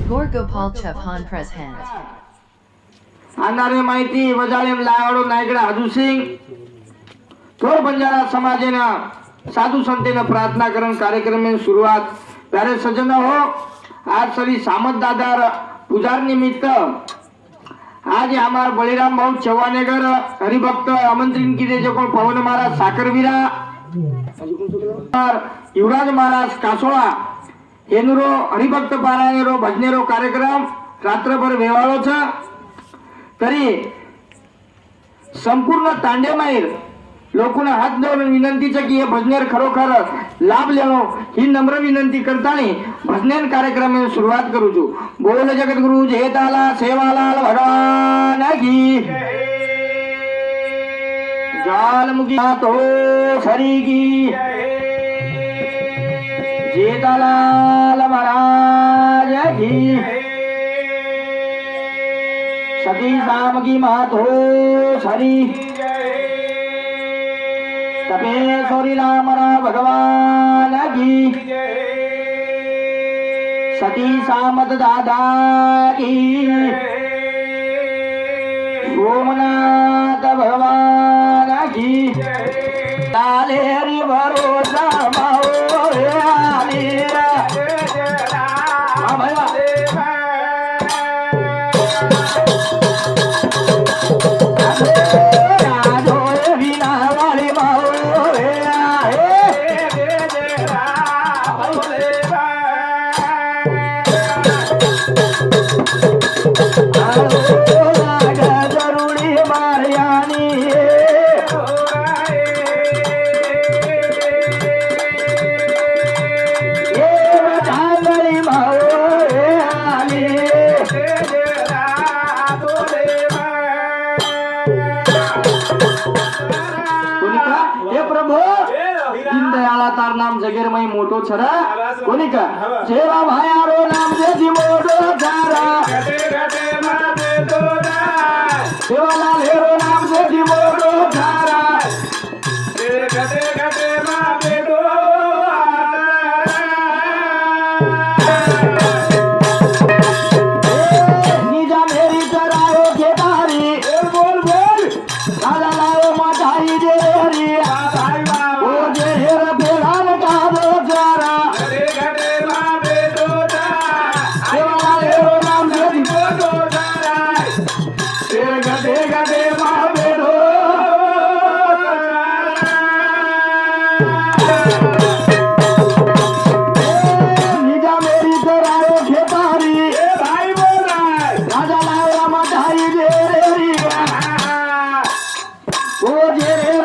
Gorgopal Chevhan Present. अंधारे माहिती वजाळेम लावाडो नायगडा हाजूसिंग थोर बंजारा समाजेनं साधु संतेनं प्रार्थना करण कार्यक्रम में शुरुआत प्यारे सज्जन हो आज सरी सामत दादार पुजार निमित्त आज हमार बळीराम भाऊ चव्हाणेगर हरिभक्त आमंत्रण किरे जो कोण पवन महाराज साखरवीरा युवराज महाराज कासोळा हेनुरो हरिभक्त पारायणरो भजनेरो कार्यक्रम रात्रभर वेवाळो छ तरी संपूर्ण तांडेमाईर लोकोना हात जोडून विनंती की हे भजनेर खरोखर लाभ लेनो ही नम्र विनंती करतानी भजनेर कार्यक्रम में सुरुवात करू छु बोल जगत गुरु जेताला सेवालाल भगवान की जालमुखी तो सरी की जेतालाल महाराज की सती सामगी मातो सरी तपेश्वरी रामरा भगवान की सती सामत दादा की सोमनाथ भगवान की लाले हरि भरोसा माओ तार नाम जगेरमय मोटो छरा कोणी का सेवा भायारो नाम जेजी मोटो छरा सेवालाल हेरो नाम जेजी मोटो छरा निजा मेरी चरायो के बारी बोल बोल राजा लाओ माताई जे हरी ओ जे हेर Oh,